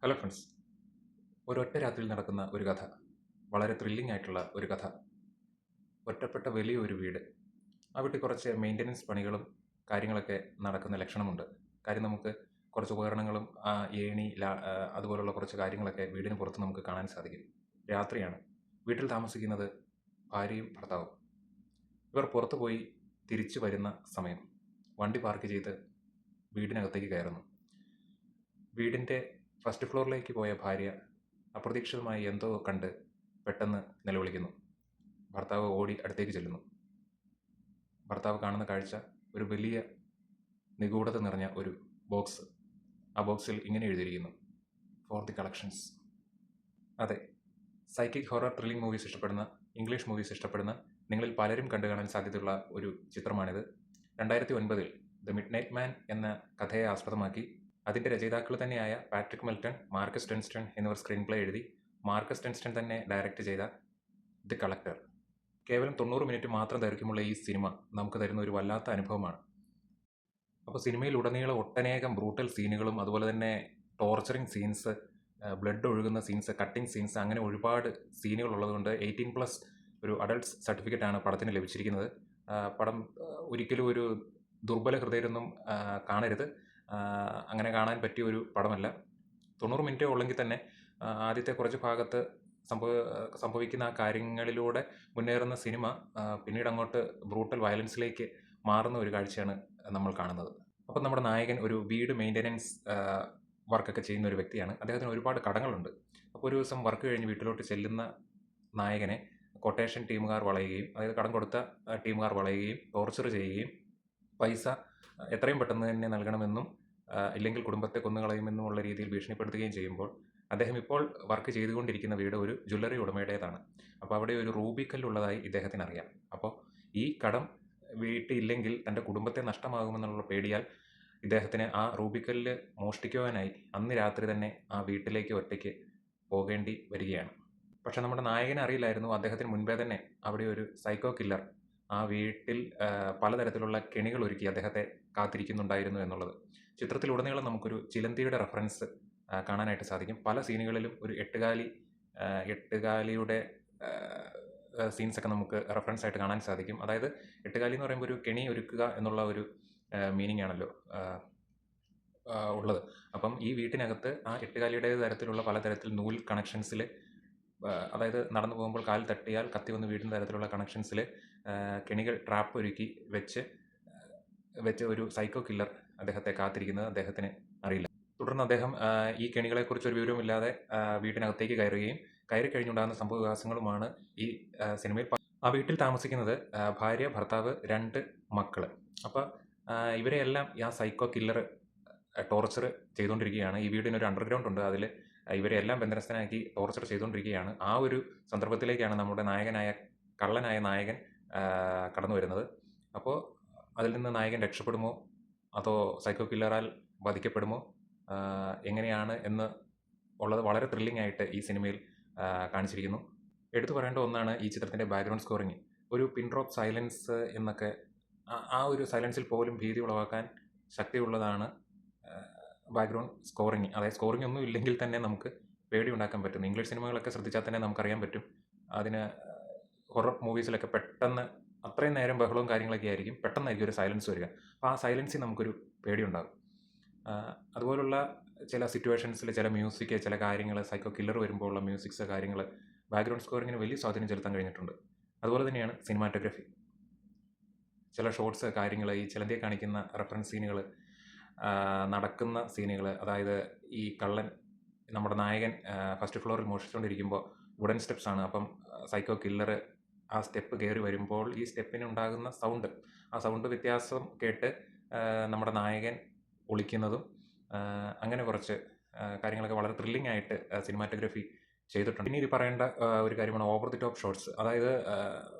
Hello friends. ഒരൊറ്റ രാത്രിയിൽ നടക്കുന്ന ഒരു കഥ. വളരെ ത്രില്ലിംഗ് ആയിട്ടുള്ള ഒരു കഥ. ഒറ്റപ്പെട്ട വലിയൊരു വീട്. ആ വീട്ടിൽ കുറച്ച് മെയിൻ്റനൻസ് പണികളും കാര്യങ്ങളൊക്കെ നടക്കുന്ന ലക്ഷണമുണ്ട്. കാര്യം നമുക്ക് കുറച്ച് ഉപകരണങ്ങളും ഏണി അതുപോലുള്ള കുറച്ച് കാര്യങ്ങളൊക്കെ വീടിന് പുറത്ത് നമുക്ക് കാണാൻ സാധിക്കും. രാത്രിയാണ്. വീട്ടിൽ താമസിക്കുന്നത് ഭാര്യയും ഭർത്താവും. ഇവർ പുറത്തു പോയി തിരിച്ചു വരുന്ന സമയം വണ്ടി പാർക്ക് ചെയ്ത് വീടിനകത്തേക്ക് കയറുന്നു. വീടിൻ്റെ ഫസ്റ്റ് ഫ്ലോറിലേക്ക് പോയ ഭാര്യ അപ്രതീക്ഷിതമായി എന്തോ കണ്ട് പെട്ടെന്ന് നിലവിളിക്കുന്നു. ഭർത്താവ് ഓടി അടുത്തേക്ക് ചെല്ലുന്നു. ഭർത്താവ് കാണുന്ന കാഴ്ച ഒരു വലിയ നിഗൂഢത നിറഞ്ഞ ഒരു ബോക്സ്. ആ ബോക്സിൽ ഇങ്ങനെ എഴുതിയിരിക്കുന്നു: ഫോർ ദി കളക്ഷൻസ്. അതെ, സൈക്കിക് ഹൊറർ ത്രില്ലിംഗ് മൂവീസ് ഇഷ്ടപ്പെടുന്ന, ഇംഗ്ലീഷ് മൂവീസ് ഇഷ്ടപ്പെടുന്ന നിങ്ങളിൽ പലരും കണ്ടു കാണാൻ സാധ്യതയുള്ള ഒരു ചിത്രമാണിത്. 2009 ദ മിഡ് നൈറ്റ് മാൻ എന്ന കഥയെ ആസ്പദമാക്കി അതിൻ്റെ രചയിതാക്കൾ തന്നെയായ പാട്രിക് മെൽട്ടൺ, മാർക്കസ് ഡെൻസ്റ്റൺ എന്നിവർ സ്ക്രീൻ പ്ലേ എഴുതി മാർക്കസ് ഡെൻസ്റ്റൺ തന്നെ ഡയറക്റ്റ് ചെയ്ത ദി കളക്ടർ. കേവലം 90 മിനിറ്റ് മാത്രം ദൈർഘ്യമുള്ള ഈ സിനിമ നമുക്ക് തരുന്ന ഒരു വല്ലാത്ത അനുഭവമാണ്. അപ്പോൾ സിനിമയിലുടനീളം ഒട്ടനേകം ബ്രൂട്ടൽ സീനുകളും അതുപോലെ തന്നെ ടോർച്ചറിങ് സീൻസ്, ബ്ലഡ് ഒഴുകുന്ന സീൻസ്, കട്ടിങ് സീൻസ്, അങ്ങനെ ഒരുപാട് സീനുകൾ ഉള്ളതുകൊണ്ട് 18+ ഒരു അഡൾട്ട്സ് സർട്ടിഫിക്കറ്റാണ് പടത്തിന് ലഭിച്ചിരിക്കുന്നത്. പടം ഒരിക്കലും ഒരു ദുർബല ഹൃദയരൊന്നും കാണരുത്. അങ്ങനെ കാണാൻ പറ്റിയ ഒരു പടമല്ല. 90 മിനിറ്റേ ഉള്ളെങ്കിൽ തന്നെ ആദ്യത്തെ കുറച്ച് ഭാഗത്ത് സംഭവിക്കുന്ന ആ കാര്യങ്ങളിലൂടെ മുന്നേറുന്ന സിനിമ പിന്നീട് അങ്ങോട്ട് ബ്രൂട്ടൽ വയലൻസിലേക്ക് മാറുന്ന ഒരു കാഴ്ചയാണ് നമ്മൾ കാണുന്നത്. അപ്പം നമ്മുടെ നായകൻ ഒരു വീട് മെയിൻ്റനൻസ് വർക്കൊക്കെ ചെയ്യുന്ന ഒരു വ്യക്തിയാണ്. അദ്ദേഹത്തിന് ഒരുപാട് കടങ്ങളുണ്ട്. അപ്പോൾ ഒരു ദിവസം വർക്ക് കഴിഞ്ഞ് വീട്ടിലോട്ട് ചെല്ലുന്ന നായകനെ കൊട്ടേഷൻ ടീമുകാർ വളയുകയും, അതായത് കടം കൊടുത്ത ടീമുകാർ വളയുകയും ടോർച്ചർ ചെയ്യുകയും പൈസ എത്രയും പെട്ടെന്ന് തന്നെ നൽകണമെന്നും ഇല്ലെങ്കിൽ കുടുംബത്തെ കൊന്നുകളയുമെന്നുമുള്ള രീതിയിൽ ഭീഷണിപ്പെടുത്തുകയും ചെയ്യുമ്പോൾ അദ്ദേഹം ഇപ്പോൾ വർക്ക് ചെയ്തുകൊണ്ടിരിക്കുന്ന വീട് ഒരു ജ്വല്ലറി ഉടമയുടേതാണ്. അപ്പോൾ അവിടെ ഒരു റൂബിക്കല്ലുള്ളതായി ഇദ്ദേഹത്തിന് അറിയാം. അപ്പോൾ ഈ കടം വീട്ടിയില്ലെങ്കിൽ തൻ്റെ കുടുംബത്തെ നഷ്ടമാകുമെന്നുള്ള പേടിയാൽ ഇദ്ദേഹത്തിന് ആ റൂബിക്കല്ല് മോഷ്ടിക്കുവാനായി അന്ന് രാത്രി തന്നെ ആ വീട്ടിലേക്ക് ഒറ്റയ്ക്ക് പോകേണ്ടി വരികയാണ്. പക്ഷെ നമ്മുടെ നായകനെ അറിയില്ലായിരുന്നു അദ്ദേഹത്തിന് മുൻപേ തന്നെ അവിടെ ഒരു സൈക്കോ കില്ലർ ആ വീട്ടിൽ പലതരത്തിലുള്ള കെണികൾ ഒരുക്കി അദ്ദേഹത്തെ കാത്തിരിക്കുന്നുണ്ടായിരുന്നു എന്നുള്ളത്. ചിത്രത്തിലുടനീളം നമുക്കൊരു ചിലന്തിയുടെ റെഫറൻസ് കാണാനായിട്ട് സാധിക്കും. പല സീനുകളിലും ഒരു എട്ടുകാലിയുടെ സീൻസൊക്കെ നമുക്ക് റെഫറൻസ് ആയിട്ട് കാണാൻ സാധിക്കും. അതായത് എട്ടുകാലി എന്ന് പറയുമ്പോൾ ഒരു കെണി ഒരുക്കുക എന്നുള്ള ഒരു മീനിങ് ആണല്ലോ ഉള്ളത്. അപ്പം ഈ വീട്ടിനകത്ത് ആ എട്ടുകാലിയുടെ തരത്തിലുള്ള പലതരത്തിൽ നൂൽ കണക്ഷൻസിൽ, അതായത് നടന്നു പോകുമ്പോൾ കാൽ തട്ടിയാൽ കത്തി വന്ന് വീഴുന്ന തരത്തിലുള്ള കണക്ഷൻസിൽ കെണികൾ ട്രാപ്പ് ഒരുക്കി വെച്ച് ഒരു സൈക്കോ കില്ലർ അദ്ദേഹത്തെ കാത്തിരിക്കുന്നത് അദ്ദേഹത്തിന് അറിയില്ല. തുടർന്ന് അദ്ദേഹം ഈ കെണികളെക്കുറിച്ച് ഒരു വിവരവുമില്ലാതെ വീട്ടിനകത്തേക്ക് കയറി കഴിഞ്ഞുണ്ടാകുന്ന സംഭവ വികാസങ്ങളുമാണ് ഈ സിനിമയിൽ. ആ വീട്ടിൽ താമസിക്കുന്നത് ഭാര്യ, ഭർത്താവ്, 2 മക്കൾ. അപ്പോൾ ഇവരെയെല്ലാം ആ സൈക്കോ കില്ലർ ടോർച്ചർ ചെയ്തുകൊണ്ടിരിക്കുകയാണ്. ഈ വീടിനൊരു അണ്ടർഗ്രൗണ്ട് ഉണ്ട്. അതിൽ ഇവരെല്ലാം ബന്ധനസ്ഥനാക്കി ടോർച്ചർ ചെയ്തുകൊണ്ടിരിക്കുകയാണ്. ആ ഒരു സന്ദർഭത്തിലേക്കാണ് നമ്മുടെ കള്ളനായ നായകൻ കടന്നു വരുന്നത്. അപ്പോൾ അതിൽ നിന്ന് നായകൻ രക്ഷപ്പെടുമോ അതോ സൈക്കോ കില്ലറാൽ വധിക്കപ്പെടുമോ എങ്ങനെയാണ് എന്ന് ഉള്ളത് വളരെ ത്രില്ലിംഗ് ആയിട്ട് ഈ സിനിമയിൽ കാണിച്ചിരിക്കുന്നു. എടുത്തു പറയേണ്ട ഒന്നാണ് ഈ ചിത്രത്തിൻ്റെ ബാക്ക്ഗ്രൗണ്ട് സ്കോറിങ്. ഒരു പിൻ ഡ്രോപ്പ് സൈലൻസ് എന്നൊക്കെ, ആ ഒരു സൈലൻസിൽ പോലും ഭീതി ഉളവാക്കാൻ ശക്തിയുള്ളതാണ് ബാക്ക്ഗ്രൗണ്ട് സ്കോറിങ്. അതായത് സ്കോറിങ് ഒന്നും ഇല്ലെങ്കിൽ തന്നെ നമുക്ക് പേടി ഉണ്ടാക്കാൻ പറ്റും. ഇംഗ്ലീഷ് സിനിമകളൊക്കെ ശ്രദ്ധിച്ചാൽ തന്നെ നമുക്കറിയാൻ പറ്റും. അതിന് ഹൊറർ മൂവീസിലൊക്കെ പെട്ടെന്ന് അത്രയും നേരം ബഹളവും കാര്യങ്ങളൊക്കെ ആയിരിക്കും, പെട്ടെന്നായിരിക്കും ഒരു സൈലൻസ് വരിക. അപ്പോൾ ആ സൈലൻസിൽ നമുക്കൊരു പേടിയുണ്ടാകും. അതുപോലുള്ള ചില സിറ്റുവേഷൻസിൽ ചില മ്യൂസിക്, ചില കാര്യങ്ങൾ, സൈക്കോ കില്ലർ വരുമ്പോൾ ഉള്ള മ്യൂസിക്സ് കാര്യങ്ങൾ ബാക്ക്ഗ്രൗണ്ട് സ്കോറിങ്ങിന് വലിയ സ്വാധീനം ചെലുത്താൻ കഴിഞ്ഞിട്ടുണ്ട്. അതുപോലെ തന്നെയാണ് സിനിമാറ്റോഗ്രഫി. ചില ഷോട്ട്സ് കാര്യങ്ങൾ, ഈ ചിലന്തിയെ കാണിക്കുന്ന റെഫറൻസ് സീനുകൾ, നടക്കുന്ന സീനുകൾ, അതായത് ഈ കള്ളൻ, നമ്മുടെ നായകൻ ഫസ്റ്റ് ഫ്ലോറിൽ മോഷിച്ചുകൊണ്ടിരിക്കുമ്പോൾ വുഡൻ സ്റ്റെപ്സ് ആണ്. അപ്പം സൈക്കോ കില്ലർ ആ സ്റ്റെപ്പ് കയറി വരുമ്പോൾ ഈ സ്റ്റെപ്പിനുണ്ടാകുന്ന ആ സൗണ്ട് വ്യത്യാസം കേട്ട് നമ്മുടെ നായകൻ ഒളിക്കുന്നതും, അങ്ങനെ കുറച്ച് കാര്യങ്ങളൊക്കെ വളരെ ത്രില്ലിംഗ് ആയിട്ട് സിനിമാറ്റോഗ്രഫി ചെയ്തിട്ടുണ്ട്. പിന്നെ ഇത് പറയേണ്ട ഒരു കാര്യമാണ് ഓവർ ദി ടോപ്പ് ഷോട്ട്സ്. അതായത്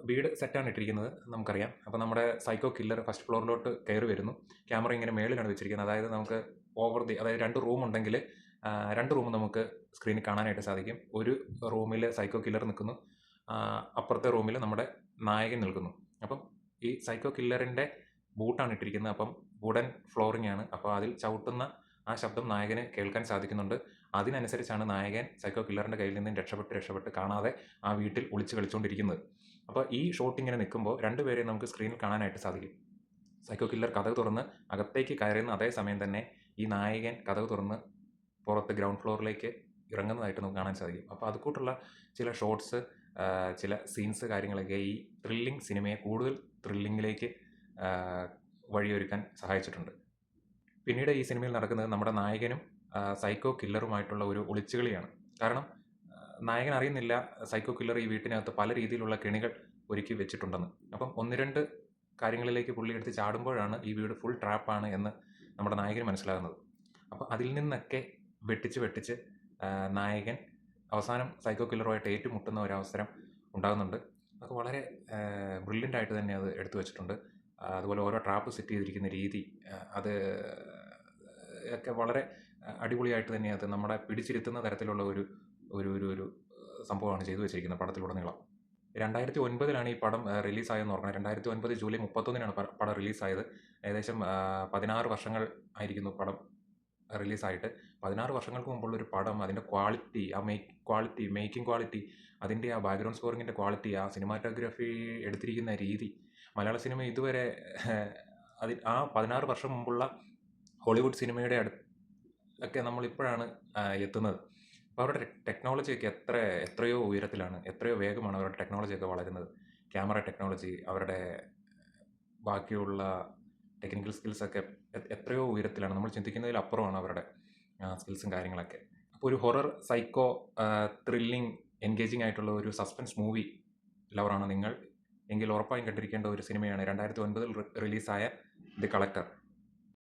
വീട് സെറ്റാണ് ഇട്ടിരിക്കുന്നത്, നമുക്കറിയാം. അപ്പോൾ നമ്മുടെ സൈക്കോ കില്ലർ ഫസ്റ്റ് ഫ്ലോറിലോട്ട് കയറി വരുന്നു. ക്യാമറ ഇങ്ങനെ മേളിലാണ് വെച്ചിരിക്കുന്നത്. അതായത് നമുക്ക് അതായത് 2 റൂം ഉണ്ടെങ്കിൽ 2 റൂം നമുക്ക് സ്ക്രീനിൽ കാണാനായിട്ട് സാധിക്കും. ഒരു റൂമിൽ സൈക്കോ കില്ലർ നിൽക്കുന്നു, അപ്പുറത്തെ റൂമിൽ നമ്മുടെ നായകൻ നിൽക്കുന്നു. അപ്പം ഈ സൈക്കോ കില്ലറിൻ്റെ ബൂട്ടാണ് ഇട്ടിരിക്കുന്നത്. അപ്പം വുഡൻ ഫ്ലോറിംഗ് ആണ്. അപ്പോൾ അതിൽ ചവിട്ടുന്ന ആ ശബ്ദം നായകന് കേൾക്കാൻ സാധിക്കുന്നുണ്ട്. അതിനനുസരിച്ചാണ് നായകൻ സൈക്കോ കില്ലറിൻ്റെ കയ്യിൽ നിന്നും രക്ഷപ്പെട്ട് കാണാതെ ആ വീട്ടിൽ ഒളിച്ച് കളിച്ചുകൊണ്ടിരിക്കുന്നത്. അപ്പോൾ ഈ ഷോട്ട് ഇങ്ങനെ നിൽക്കുമ്പോൾ രണ്ടുപേരെയും നമുക്ക് സ്ക്രീനിൽ കാണാനായിട്ട് സാധിക്കും. സൈക്കോ കില്ലർ കതക് തുറന്ന് അകത്തേക്ക് കയറുന്ന അതേ സമയം തന്നെ ഈ നായകൻ കതക് തുറന്ന് പുറത്ത് ഗ്രൗണ്ട് ഫ്ലോറിലേക്ക് ഇറങ്ങുന്നതായിട്ട് നമുക്ക് കാണാൻ സാധിക്കും. അപ്പോൾ അതുകൂട്ടുള്ള ചില ഷോട്ട്സ്, ചില സീൻസ് കാര്യങ്ങളൊക്കെ ഈ ത്രില്ലിംഗ് സിനിമയെ കൂടുതൽ ത്രില്ലിങ്ങിലേക്ക് വഴിയൊരുക്കാൻ സഹായിച്ചിട്ടുണ്ട്. പിന്നീട് ഈ സിനിമയിൽ നടക്കുന്നത് നമ്മുടെ നായകനും സൈക്കോ കില്ലറുമായിട്ടുള്ള ഒരു ഒളിച്ചുകളിയാണ്. കാരണം നായകൻ അറിയുന്നില്ല സൈക്കോ കില്ലർ ഈ വീട്ടിനകത്ത് പല രീതിയിലുള്ള കെണികൾ ഒരുക്കി വെച്ചിട്ടുണ്ടെന്ന്. അപ്പം 1-2 കാര്യങ്ങളിലേക്ക് പുള്ളി എടുത്ത് ചാടുമ്പോഴാണ് ഈ വീട് ഫുൾ ട്രാപ്പാണ് എന്ന് നമ്മുടെ നായകന് മനസ്സിലാകുന്നത്. അപ്പോൾ അതിൽ നിന്നൊക്കെ വെട്ടിച്ച് നായകൻ അവസാനം സൈക്കോ കില്ലറുമായിട്ട് ഏറ്റുമുട്ടുന്ന ഒരവസരം ഉണ്ടാകുന്നുണ്ട്. അത് വളരെ ബ്രില്യൻ്റ് ആയിട്ട് തന്നെ അത് എടുത്തു വെച്ചിട്ടുണ്ട്. അതുപോലെ ഓരോ ട്രാപ്പ് സെറ്റ് ചെയ്തിരിക്കുന്ന രീതി, അത് ഒക്കെ വളരെ അടിപൊളിയായിട്ട് തന്നെ അത് നമ്മളെ പിടിച്ചിരുത്തുന്ന തരത്തിലുള്ള ഒരു ഒരു ഒരു ഒരു സംഭവമാണ് ചെയ്തു വെച്ചിരിക്കുന്നത് പടത്തിലുടനീളം. 2009 ഈ പടം റിലീസായെന്ന് ഓർക്കണം. 2009 ജൂലൈ 31 പടം റിലീസായത്. ഏകദേശം 16 വർഷങ്ങൾ ആയിരിക്കുന്നു പടം റിലീസായിട്ട്. 16 വർഷങ്ങൾക്ക് മുമ്പുള്ള ഒരു പടം, അതിൻ്റെ ക്വാളിറ്റി, ആ മേക്കിംഗ് ക്വാളിറ്റി, അതിൻ്റെ ആ ബാക്ക്ഗ്രൗണ്ട് സ്കോറിങ്ങിൻ്റെ ക്വാളിറ്റി, ആ സിനിമാറ്റോഗ്രാഫി എടുത്തിരിക്കുന്ന രീതി, മലയാള സിനിമ ഇതുവരെ ആ 16 വർഷം മുമ്പുള്ള ഹോളിവുഡ് സിനിമയുടെ ഒക്കെ നമ്മളിപ്പോഴാണ് എത്തുന്നത്. അപ്പോൾ അവരുടെ ടെക്നോളജിയൊക്കെ എത്രയോ ഉയരത്തിലാണ്, എത്രയോ വേഗമാണ് അവരുടെ ടെക്നോളജിയൊക്കെ വളരുന്നത്. ക്യാമറ ടെക്നോളജി, അവരുടെ ബാക്കിയുള്ള ടെക്നിക്കൽ സ്കിൽസൊക്കെ എത്രയോ ഉയരത്തിലാണ്. നമ്മൾ ചിന്തിക്കുന്നതിലപ്പുറമാണ് അവരുടെ സ്കിൽസും കാര്യങ്ങളൊക്കെ. അപ്പോൾ ഒരു ഹൊറർ, സൈക്കോ, ത്രില്ലിംഗ്, എൻഗേജിങ് ആയിട്ടുള്ള ഒരു സസ്പെൻസ് മൂവി ലവറാണ് നിങ്ങൾ എങ്കിൽ ഉറപ്പായും കണ്ടിരിക്കേണ്ട ഒരു സിനിമയാണ് 2009 റിലീസായ ദി കളക്ടർ.